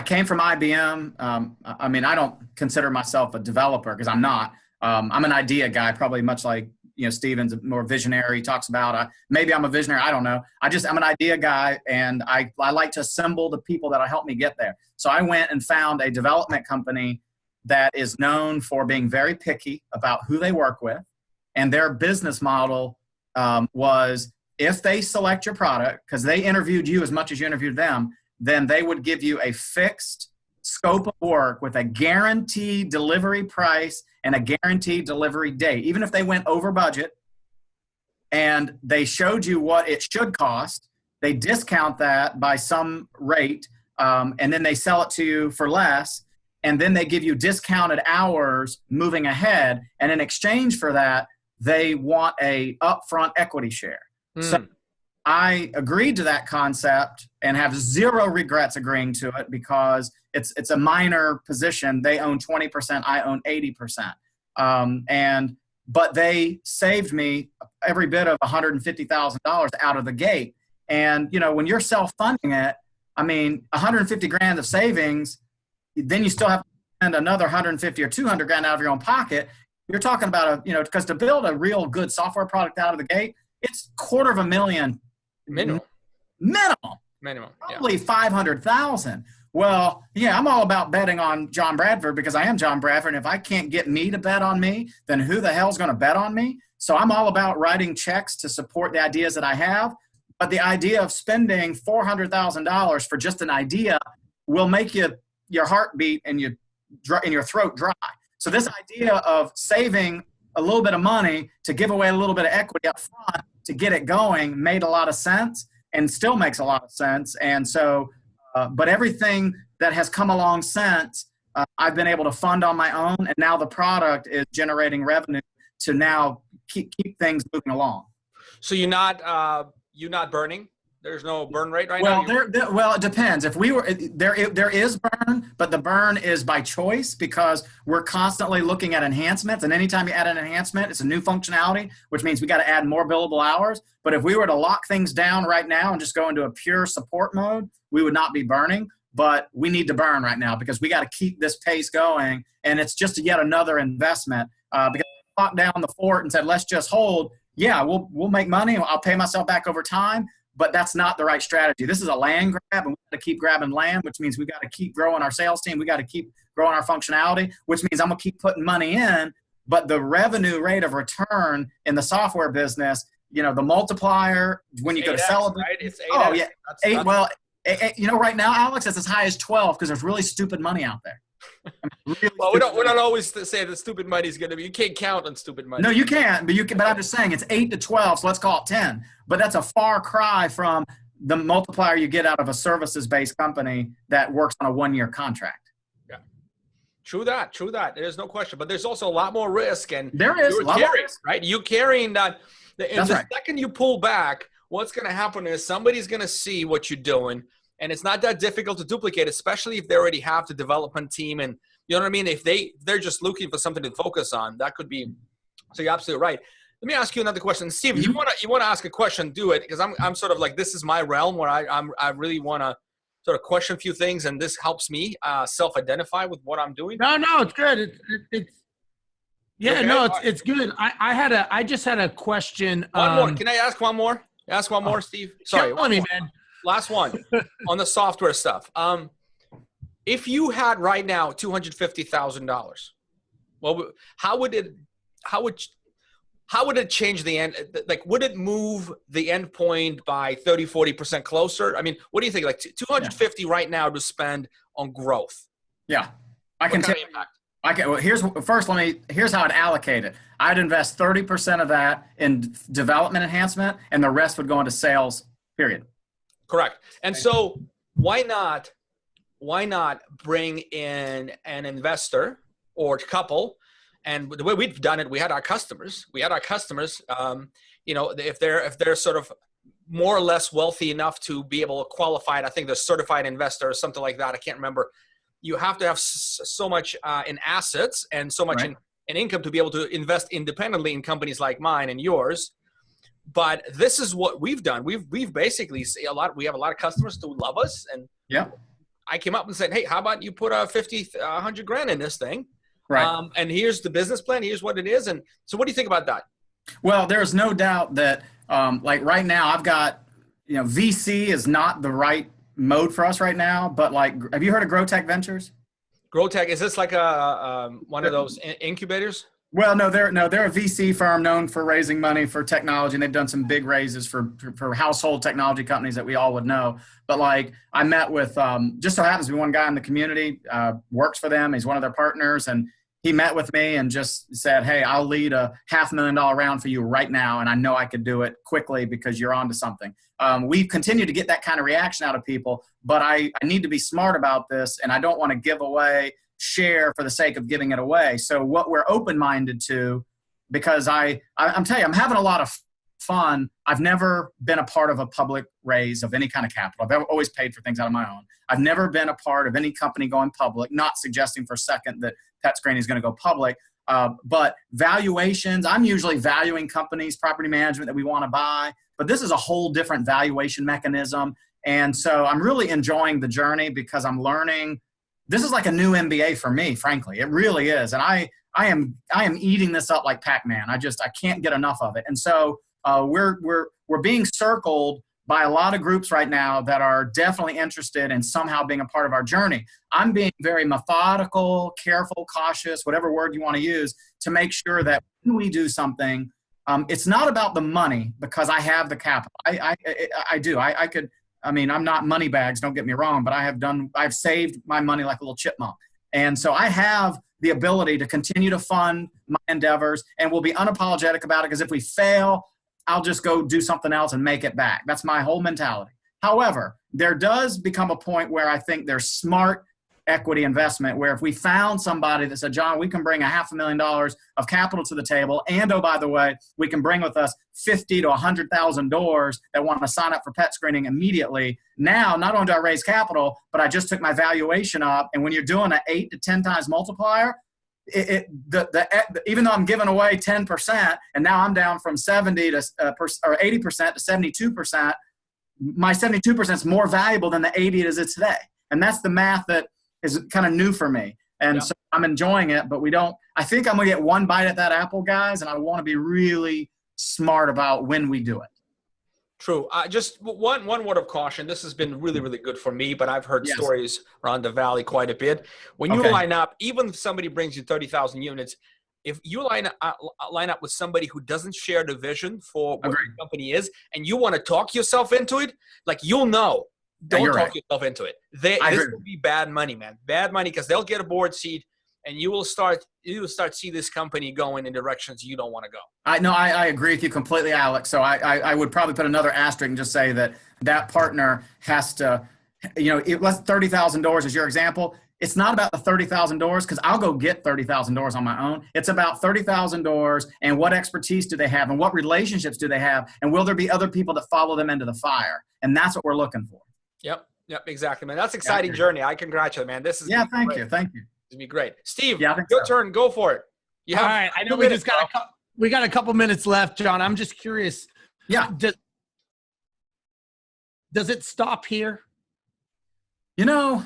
came from IBM. I don't consider myself a developer because I'm not. I'm an idea guy, probably much like Steven's more visionary. He talks about maybe I'm a visionary. I don't know. I'm an idea guy, and I like to assemble the people that'll help me get there. So I went and found a development company that is known for being very picky about who they work with, and their business model was, if they select your product, because they interviewed you as much as you interviewed them, then they would give you a fixed scope of work with a guaranteed delivery price and a guaranteed delivery date. Even if they went over budget and they showed you what it should cost, they discount that by some rate, and then they sell it to you for less, and then they give you discounted hours moving ahead, and in exchange for that, they want a upfront equity share. So I agreed to that concept and have zero regrets agreeing to it because it's a minor position. They own 20%, I own 80%. But they saved me every bit of $150,000 out of the gate. And, when you're self-funding it, $150,000 of savings, then you still have to spend another $150,000 or $200,000 out of your own pocket. You're talking about because to build a real good software product out of the gate, it's $250,000 minimum. Probably 500,000. Well, yeah, I'm all about betting on John Bradford because I am John Bradford. And if I can't get me to bet on me, then who the hell's going to bet on me? So I'm all about writing checks to support the ideas that I have. But the idea of spending $400,000 for just an idea will make your heart beat and your throat dry. So this idea of saving a little bit of money to give away a little bit of equity up front to get it going made a lot of sense and still makes a lot of sense. And so, but everything that has come along since, I've been able to fund on my own, and now the product is generating revenue to now keep things moving along. So you're not burning? There's no burn rate right now? Well, it depends. If we were there is burn, but the burn is by choice because we're constantly looking at enhancements. And anytime you add an enhancement, it's a new functionality, which means we got to add more billable hours. But if we were to lock things down right now and just go into a pure support mode, we would not be burning. But we need to burn right now because we got to keep this pace going. And it's just yet another investment because we locked down the fort and said, let's just hold. Yeah, we'll make money. I'll pay myself back over time. But that's not the right strategy. This is a land grab, and we got to keep grabbing land, which means we got to keep growing our sales team. We got to keep growing our functionality, which means I'm going to keep putting money in. But the revenue rate of return in the software business, the multiplier when you go to sell it. Right? It's 8X. Oh, yeah. Right now, Alex, it's as high as 12 because there's really stupid money out there. Well, we don't always say that stupid money is going to be. You can't count on stupid money. No, you can't. But I'm just saying it's 8 to 12. So let's call it 10. But that's a far cry from the multiplier you get out of a services-based company that works on a 1-year contract. Yeah. True that. There's no question, but there's also a lot more risk, and there is you're carrying, right? You carrying that. And the second you pull back, what's going to happen is somebody's going to see what you're doing, and it's not that difficult to duplicate, especially if they already have the development team, and you know what I mean. If they're just looking for something to focus on, that could be. So you're absolutely right. Let me ask you another question, Steve. You want to ask a question? Do it, because I'm sort of like, this is my realm where I really want to sort of question a few things, and this helps me self-identify with what I'm doing. No, it's good. It's yeah, okay? No, it's good. I just had a question. One more. Can I ask one more? Ask one more, Steve. Sorry, man. Last one on the software stuff. If you had right now $250,000, well, how would it change the end? Like, would it move the end point by 30-40% closer? I mean, what do you think? Like 250 right now to spend on growth. Yeah, I can tell you. Well, here's how I'd allocate it. I'd invest 30% of that in development enhancement, and the rest would go into sales, period. Correct. And so why not bring in an investor or couple? And the way we've done it, we had our customers, if they're sort of more or less wealthy enough to be able to qualify it. I think they're certified investor or something like that. I can't remember. You have to have so much in assets and so much in income to be able to invest independently in companies like mine and yours. But this is what we've done. We've basically we have a lot of customers who love us. And I came up and said, hey, how about you put $100 grand in this thing? Right. And here's the business plan. Here's what it is. And so what do you think about that? Well, there's no doubt that like right now I've got, VC is not the right mode for us right now, but like, have you heard of Growth Tech Ventures? Growth Tech, is this like one of those incubators? Well, no, they're a VC firm known for raising money for technology, and they've done some big raises for household technology companies that we all would know. But like, I met with just so happens to be one guy in the community works for them. He's one of their partners, and he met with me and just said, "Hey, I'll lead a $500,000 round for you right now, and I know I could do it quickly because you're onto something." We've continued to get that kind of reaction out of people, but I need to be smart about this, and I don't want to give away share for the sake of giving it away. So what we're open-minded to, because I'm telling you, I'm having a lot of fun. I've never been a part of a public raise of any kind of capital. I've always paid for things out of my own. I've never been a part of any company going public, not suggesting for a second that Petscreening is going to go public. But valuations, I'm usually valuing companies, property management that we want to buy, but this is a whole different valuation mechanism. And so I'm really enjoying the journey because I'm learning. This is like a new MBA for me, frankly. It really is. And I am eating this up like Pac-Man. I can't get enough of it. And so we're being circled by a lot of groups right now that are definitely interested in somehow being a part of our journey. I'm being very methodical, careful, cautious, whatever word you want to use, to make sure that when we do something, it's not about the money, because I have the capital. I do. I'm not money bags, don't get me wrong, but I've saved my money like a little chipmunk. And so I have the ability to continue to fund my endeavors, and we'll be unapologetic about it, because if we fail, I'll just go do something else and make it back. That's my whole mentality. However, there does become a point where I think there's smart equity investment, where if we found somebody that said, John, we can bring $500,000 of capital to the table, and oh, by the way, we can bring with us 50 to 100,000 doors that want to sign up for Petscreening immediately. Now, not only do I raise capital, but I just took my valuation up. And when you're doing an 8 to 10 times multiplier, even though I'm giving away 10%, and now I'm down from 70 to or 80% to 72%, my 72% is more valuable than the 80 it is today. And that's the math that is kind of new for me. And so I'm enjoying it, but I think I'm going to get one bite at that apple, guys. And I want to be really smart about when we do it. True. Just one word of caution. This has been really, really good for me, but I've heard stories around the Valley quite a bit. When you line up, even if somebody brings you 30,000 units, if you line up with somebody who doesn't share the vision for what the company is, and you want to talk yourself into it, like, you'll know. Don't talk yourself into it. This will be bad money, man. Bad money, because they'll get a board seat, and you will start see this company going in directions you don't want to go. I agree with you completely, Alex. So I would probably put another asterisk and just say that partner has to, let's $30,000 as your example. it's not about the 30,000 doors, because I'll go get 30,000 doors on my own. It's about 30,000 doors and what expertise do they have and what relationships do they have, and will there be other people that follow them into the fire? And that's what we're looking for. Yep, exactly, man. That's an exciting journey. I congratulate you, man. This is thank you. It's gonna be great. Steve, your turn. Go for it. All right. I know we got a couple minutes left, John. I'm just curious. Yeah. Does it stop here? Let's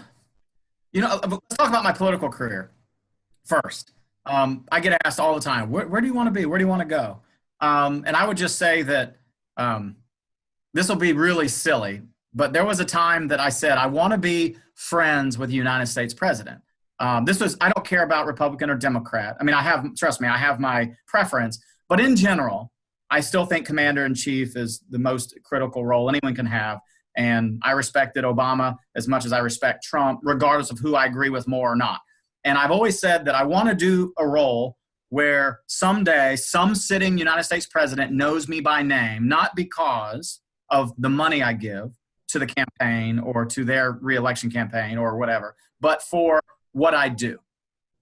talk about my political career first. I get asked all the time, where do you want to be? Where do you want to go? And I would just say that this will be really silly, but there was a time that I said, I want to be friends with the United States president. I don't care about Republican or Democrat. I mean, trust me, I have my preference, but in general, I still think commander-in-chief is the most critical role anyone can have. And I respected Obama as much as I respect Trump, regardless of who I agree with more or not. And I've always said that I want to do a role where someday some sitting United States president knows me by name, not because of the money I give to the campaign or to their reelection campaign or whatever, but for what I do.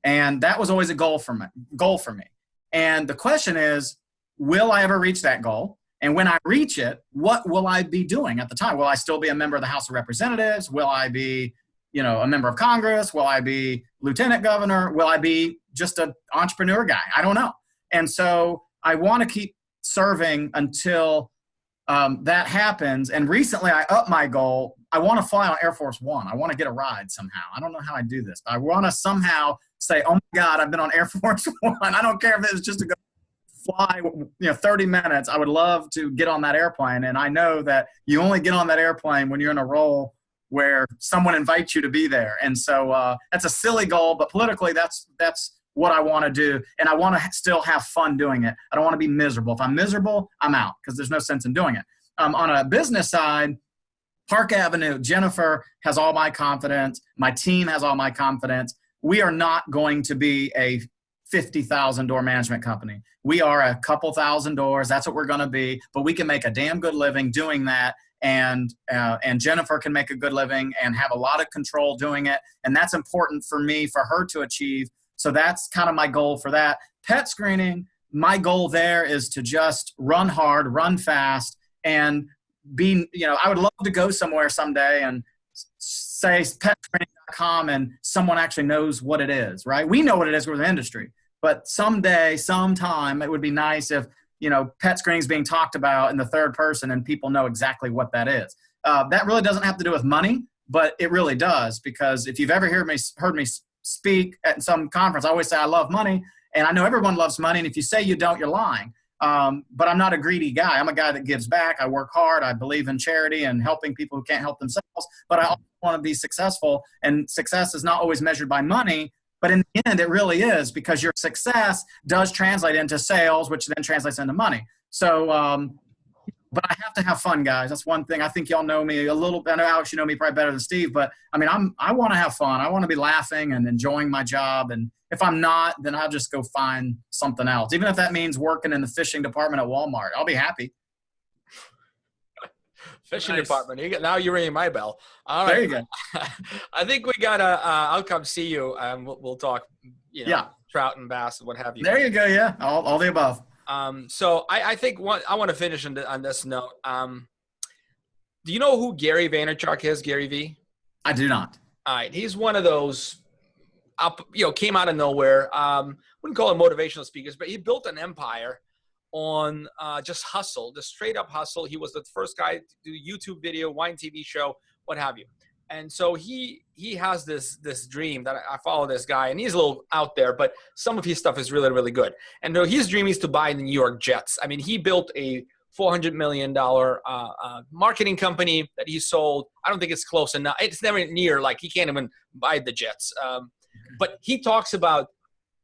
And that was always a goal for me. And the question is, will I ever reach that goal? And when I reach it, what will I be doing at the time? Will I still be a member of the House of Representatives? Will I be, a member of Congress? Will I be lieutenant governor? Will I be just an entrepreneur guy? I don't know. And so I want to keep serving until that happens. And recently I upped my goal. I want to fly on Air Force One. I want to get a ride somehow. I don't know how I do this, but I want to somehow say, oh my God, I've been on Air Force One. I don't care if it's just to go fly 30 minutes. I would love to get on that airplane. And I know that you only get on that airplane when you're in a role where someone invites you to be there. And so that's a silly goal, but politically that's what I want to do. And I want to still have fun doing it. I don't want to be miserable. If I'm miserable, I'm out, because there's no sense in doing it. On a business side, Park Avenue, Jennifer has all my confidence. My team has all my confidence. We are not going to be a 50,000 door management company. We are a couple thousand doors. That's what we're going to be, but we can make a damn good living doing that. And Jennifer can make a good living and have a lot of control doing it. And that's important for me, for her to achieve. So that's kind of my goal for that. Petscreening, my goal there is to just run hard, run fast, and be, I would love to go somewhere someday and say petscreening.com and someone actually knows what it is, right? We know what it is, we're the industry. But someday, sometime, it would be nice if, Petscreening is being talked about in the third person and people know exactly what that is. That really doesn't have to do with money, but it really does, because if you've ever heard me speak at some conference, I always say I love money, and I know everyone loves money, and if you say you don't, you're lying. But I'm not a greedy guy. I'm a guy that gives back. I work hard. I believe in charity and helping people who can't help themselves, but I also want to be successful, and success is not always measured by money. But in the end, it really is, because your success does translate into sales, which then translates into money. So, but I have to have fun, guys. That's one thing. I think y'all know me a little bit. I know, Alex, you know me probably better than Steve, but I mean, I want to have fun. I want to be laughing and enjoying my job. And if I'm not, then I'll just go find something else. Even if that means working in the fishing department at Walmart, I'll be happy. Fishing department. Now you're ringing my bell. All right. There you go. I think we got I'll come see you and we'll talk, trout and bass and what have you. There you go. Yeah. All the above. So I think I want to finish on this note. Do you know who Gary Vaynerchuk is, Gary V? I do not. All right. He's one of those came out of nowhere. Wouldn't call him motivational speakers, but he built an empire on just hustle, just straight up hustle. He was the first guy to do YouTube video, wine TV show, what have you. And so he has this dream that I follow this guy, and he's a little out there, but some of his stuff is really, really good. And his dream is to buy the New York Jets. I mean, he built a $400 million marketing company that he sold. I don't think it's close enough. It's never near, like he can't even buy the Jets. But he talks about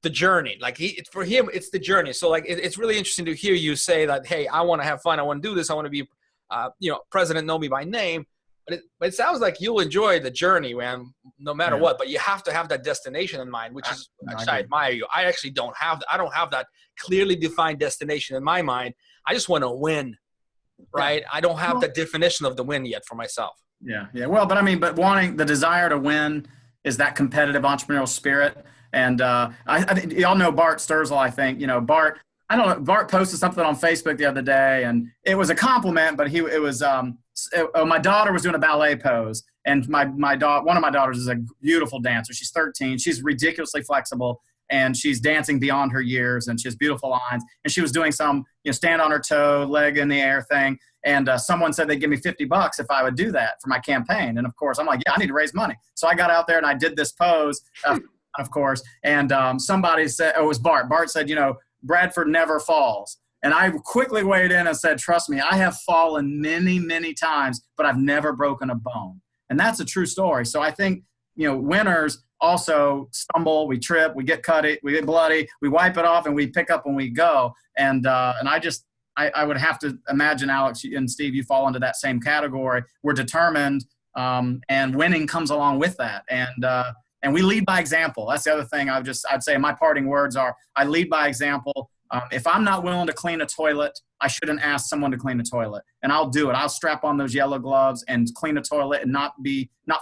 the journey. Like for him, it's the journey. So like, it's really interesting to hear you say that, hey, I want to have fun. I want to do this. I want to be, president, know me by name. But it sounds like you'll enjoy the journey, man, no matter what. But you have to have that destination in mind, which is, I admire you. I actually don't have that clearly defined destination in my mind. I just want to win, right? I don't have the definition of the win yet for myself. Yeah. Well, but I mean, but wanting the desire to win is that competitive entrepreneurial spirit. And I think y'all know Bart Sturzel, I think. You know, Bart, I don't know, Bart posted something on Facebook the other day, and it was a compliment, but my daughter was doing a ballet pose, and one of my daughters is a beautiful dancer. She's 13. She's ridiculously flexible, and she's dancing beyond her years, and she has beautiful lines. And she was doing some, stand on her toe, leg in the air thing. And someone said they'd give me $50 if I would do that for my campaign. And of course, I'm like, yeah, I need to raise money. So I got out there and I did this pose, of course. And somebody said, it was Bart. Bart said, Bradford never falls. And I quickly weighed in and said, trust me, I have fallen many, many times, but I've never broken a bone. And that's a true story. So I think, winners also stumble, we trip, we get cut, we get bloody, we wipe it off, and we pick up when we go. And I would have to imagine, Alex and Steve, you fall into that same category. We're determined, and winning comes along with that. And we lead by example. That's the other thing I'd say my parting words are, I lead by example. If I'm not willing to clean a toilet, I shouldn't ask someone to clean a toilet. And I'll do it. I'll strap on those yellow gloves and clean a toilet and not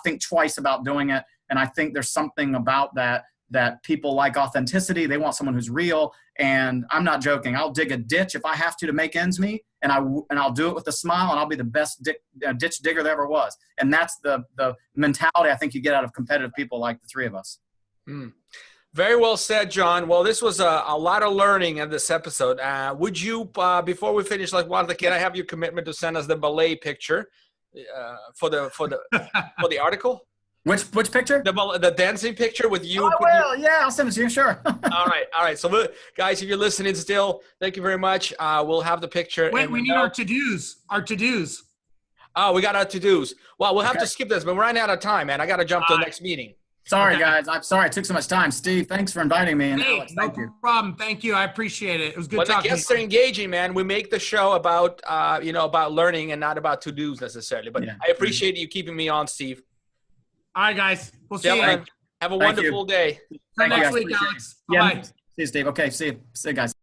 think twice about doing it. And I think there's something about that people like authenticity. They want someone who's real. And I'm not joking. I'll dig a ditch if I have to make ends meet, and I'll do it with a smile, and I'll be the best ditch digger there ever was. And that's the mentality I think you get out of competitive people like the three of us. Very well said, John. Well, this was a lot of learning in this episode. Would you, before we finish, can I have your commitment to send us the ballet picture for the article? Which picture? The dancing picture with you. Oh, well, yeah, I'll send it to you, sure. All right. So, guys, if you're listening still, thank you very much. We'll have the picture. Wait, we need our to-dos. Our to-dos. Oh, we got our to-dos. Well, we'll have to skip this, but we're running out of time, man. I got to jump to the next meeting. Sorry, guys. I'm sorry it took so much time. Steve, thanks for inviting me. And hey, Alex, thank you. No problem. Thank you. I appreciate it. It was good talking. The guests are engaging, man. We make the show about, about learning and not about to-dos necessarily. But yeah. I appreciate you keeping me on, Steve. All right, guys. We'll see you. Have a wonderful day. Till next week, Alex. Bye-bye. See you, Steve. Okay, see you guys.